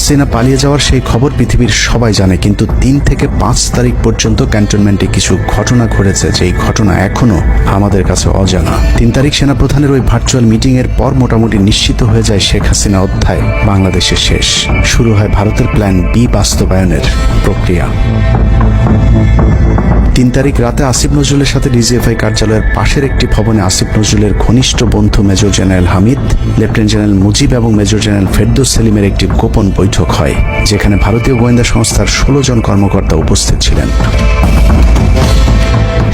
হাসিনা পালিয়ে যাওয়ার সেই খবর পৃথিবীর সবাই জানে, কিন্তু 3 থেকে 5 তারিখ পর্যন্ত ক্যান্টনমেন্টে কিছু ঘটনা ঘটেছে যেই ঘটনা এখনো আমাদের কাছে অজানা। 3 তারিখ সেনাপ্রধানের ওই ভার্চুয়াল মিটিং এর পর মোটামুটি নিশ্চিত হয়ে যায় শেখ হাসিনা অধ্যায় বাংলাদেশের শেষ। শুরু হয় ভারতের প্ল্যান বি বাস্তবায়নের প্রক্রিয়া। 3 তারিখ রাতে আসিফ নজরুলের সাথে ডিজিএফআই কার্যালয়ের পাশের একটি ভবনে আসিফ নজরুলের ঘনিষ্ঠ বন্ধু major general Hamid, lieutenant general Mujib এবং মেজর জেনারেল ফেরদৌস সেলিমের একটি গোপন বৈঠক হয়, যেখানে ভারতীয় গোয়েন্দা সংস্থার 16 জন কর্মকর্তা উপস্থিত ছিলেন।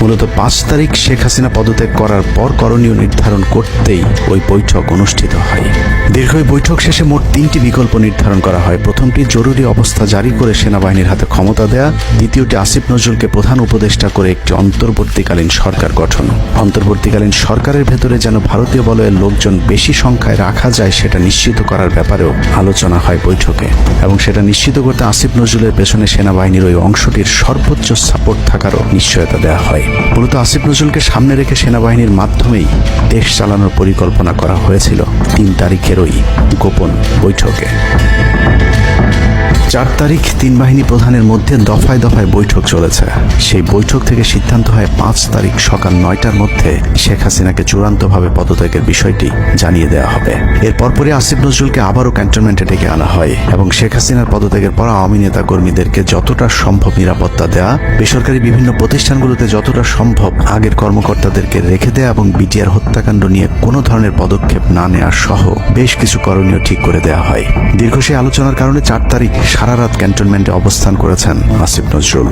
মূলত 5 তারিখ শেখ হাসিনা পদত্যাগ করার পর করণীয় নির্ধারণ করতেই ওই বৈঠক অনুষ্ঠিত হয়। দীর্ঘ ওই বৈঠক শেষে মোট 3টি বিকল্প নির্ধারণ করা হয়। প্রথমটি জরুরি অবস্থা জারি করে সেনাবাহিনীর হাতে ক্ষমতা দেয়া, দ্বিতীয়টি আসিফ নজরুলকে প্রধান উপদেষ্টা করে একটি অন্তর্বর্তীকালীন সরকার গঠন। অন্তর্বর্তীকালীন সরকারের ভেতরে যেন ভারতীয় বলয়ের লোকজন বেশি সংখ্যায় রাখা যায় সেটা নিশ্চিত করার ব্যাপারেও আলোচনা হয় বৈঠকে, এবং সেটা নিশ্চিত করতে আসিফ নজরুলের পেছনে সেনাবাহিনীর ওই অংশটির সর্বোচ্চ সাপোর্ট থাকারও নিশ্চয়তা দেওয়া হয়। মূলত আসিফ নজরুলকে সামনে রেখে সেনাবাহিনীর মাধ্যমেই দেশ চালানোর পরিকল্পনা করা হয়েছিল 3 তারিখের ওই গোপন বৈঠকে। 4 তারিখ 3 বাহিনী প্রধানের মধ্যে দফায় দফায় বৈঠক চলেছে। সেই বৈঠক থেকে সিদ্ধান্ত হয় 5 তারিখ সকাল 9টার মধ্যে শেখ হাসিনাকে চূড়ান্তভাবে পদত্যাগের বিষয়টি জানিয়ে দেওয়া হবে। এর পরপরই আসিফ নজরুলকে আবারও ক্যান্টনমেন্টে ডেকে আনা হয় এবং শেখ হাসিনার পদত্যাগের পর আওয়ামী নেতা কর্মীদেরকে যতটা সম্ভব নিরাপত্তা দেয়া, বেসরকারি বিভিন্ন প্রতিষ্ঠানগুলোতে যতটা সম্ভব আগের কর্মকর্তাদেরকে রেখে দেয়া এবং বিটিআর হত্যাকাণ্ড নিয়ে কোনো ধরনের পদক্ষেপ না নেওয়া সহ বেশ কিছু করণীয় ঠিক করে দেওয়া হয়। দীর্ঘ সেই আলোচনার কারণে 4 তারিখ সারা রাত ক্যান্টনমেন্টে অবস্থান করেছেন আসিফ নজরুল।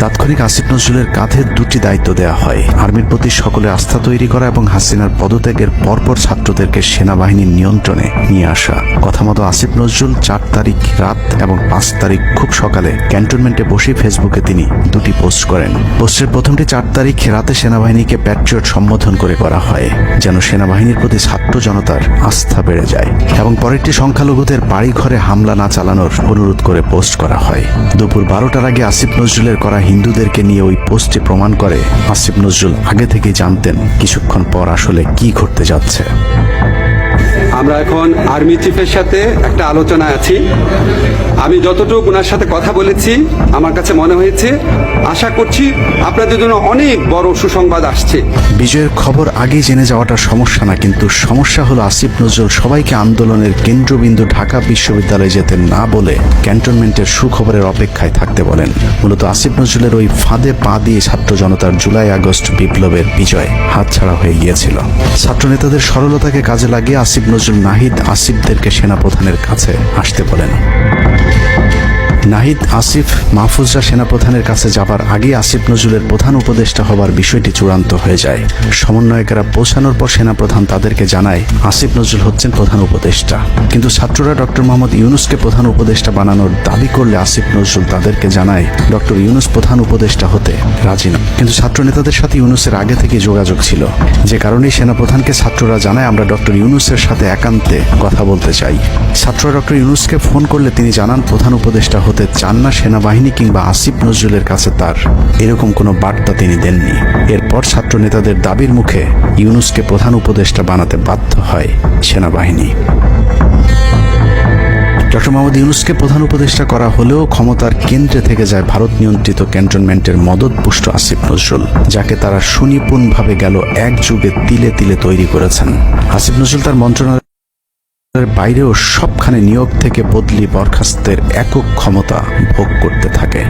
তাৎক্ষণিক আসিফ নজরুলের কাঁধে 2টি দায়িত্ব দেওয়া হয়: আর্মির প্রতি সকলের আস্থা তৈরি করা এবং হাসিনার পদত্যাগের পরপর ছাত্রদেরকে সেনাবাহিনীর নিয়ন্ত্রণে নিয়ে আসা। কথা মতো আসিফ নজরুল 4 তারিখ রাত এবং 5 তারিখ খুব সকালে ক্যান্টনমেন্টে বসে ফেসবুকে তিনি 2টি পোস্ট করেন। পোস্টের প্রথমটি 4 তারিখ রাতে সেনাবাহিনীকে প্যাট্রিয়ট সম্বোধন করে করা হয়, যেন সেনাবাহিনীর প্রতি ছাত্র জনতার আস্থা বেড়ে যায়, এবং পরেরটি সংখ্যালঘুদের বাড়ি ঘরে হামলা না চালানোর অনুরোধ করে পোস্ট করা হয়। দুপুর 12টার আগে আসিফ নজরুলের করা হিন্দুদেরকে নিয়ে ওই পোস্টে প্রমাণ করে আসিফ নজরুল আগে থেকে জানতেন কিছুক্ষণ পর আসলে কি ঘটতে যাচ্ছে। আমরা এখন আর্মি চিফের সাথে একটা আলোচনা আছি। আমি যতটুকু ওনার সাথে কথা বলেছি আমার কাছে মনে হয়েছে, আশা করছি আপনাদের জন্য অনেক বড় সুসংবাদ আসছে। বিজয়ের খবর আগেই জেনে যাওয়াটা সমস্যা না, কিন্তু সমস্যা হলো আসিফ নজরুল সবাইকে আন্দোলনের কেন্দ্রবিন্দু ঢাকা বিশ্ববিদ্যালয়ে যেতে না বলে ক্যান্টনমেন্টের সুখবরের অপেক্ষায় থাকতে বলেন। মূলত আসিফ নজরুলের ওই ফাঁদে পা দিয়ে ছাত্র জনতার জুলাই আগস্ট বিপ্লবের বিজয় হাতছাড়া হয়ে গিয়েছিল। ছাত্র নেতাদের সরলতাকে কাজে লাগিয়ে আসিফ নজরুল নাহিদ আসিফদেরকে সেনাপ্রধানের কাছে আসতে বলেন। নাহিদ, আসিফ, মাহফুজরা সেনাপ্রধানের কাছে যাবার আগে আসিফ নজরুলের প্রধান উপদেষ্টা হবার বিষয়টি চূড়ান্ত হয়ে যায়। সমন্বয়কেরা পৌঁছানোর পর সেনাপ্রধান তাদেরকে জানায় আসিফ নজরুল হচ্ছেন প্রধান উপদেষ্টা, কিন্তু ছাত্ররা ডক্টর মোহাম্মদ ইউনূসকে প্রধান উপদেষ্টা বানানোর দাবি করলে আসিফ নজরুল তাদেরকে জানায় ডক্টর ইউনূস প্রধান উপদেষ্টা হতে রাজি না। কিন্তু ছাত্র নেতাদের সাথে ইউনূসের আগে থেকে যোগাযোগ ছিল, যে কারণেই সেনাপ্রধানকে ছাত্ররা জানায় আমরা ডক্টর ইউনূসের সাথে একান্তে কথা বলতে চাই। ছাত্ররা ডক্টর ইউনূসকে ফোন করলে তিনি জানান প্রধান উপদেষ্টা হতে চান না সেনাবাহিনী কিংবা আসিফ নজরুলের কাছে তার এরকম কোনো বার্তা তিনি দেননি। এরপর ছাত্র নেতাদের দাবির মুখে ইউনূসকে প্রধান উপদেষ্টা বানাতে বাধ্য হয় সেনাবাহিনী। ডক্টর মোহাম্মদ ইউনূসকে প্রধান উপদেষ্টা করা হলেও ক্ষমতার কেন্দ্রে থেকে যায় ভারত নিয়ন্ত্রিত ক্যান্টনমেন্টের মদতপুষ্ট আসিফ নজরুল, যাকে তারা সুনিপুণভাবে গেল এক যুগে তিলে তিলে তৈরি করেছেন। আসিফ নজরুল তার মন্ত্রণালয় বাইরেও সবখানে নিয়োগ থেকে বদলি বরখাস্তের একক ক্ষমতা ভোগ করতে থাকে।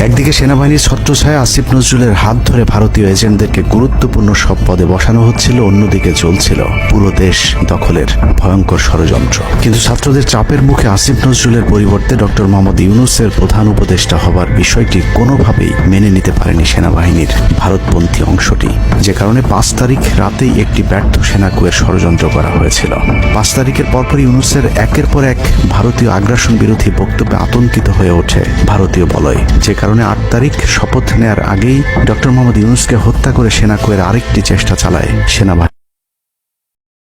একদিকে সেনাবাহিনীর ছত্রছায়া আসিফ নজরুলের হাত ধরে ভারতীয় এজেন্টদেরকে গুরুত্বপূর্ণ সব পদে বসানো হচ্ছিল, অন্যদিকে চলছিল পুরো দেশ দখলের ভয়ঙ্কর ষড়যন্ত্র। কিন্তু ছাত্রদের চাপের মুখে আসিফ নজরুলের পরিবর্তে ডক্টর মোহাম্মদ ইউনূসের প্রধান উপদেষ্টা হবার বিষয়টি কোনোভাবেই মেনে নিতে পারেনি সেনাবাহিনীর ভারতপন্থী অংশটি, যে কারণে 5 তারিখ রাতেই একটি ব্যর্থ সেনাকুয়ের ষড়যন্ত্র করা হয়েছিল। 5 তারিখের পরপর ইউনূসের একের পর এক ভারতীয় আগ্রাসন বিরোধী বক্তব্যে আতঙ্কিত হয়ে ওঠে ভারতীয় বলয়, যে কারণে 8 তারিখ শপথ নেয়ার আগেই ডক্টর মোহাম্মদ ইউনূসকে হত্যা করে সেনাকুয়ের আরেকটি চেষ্টা চালায় সেনাবাহিনী।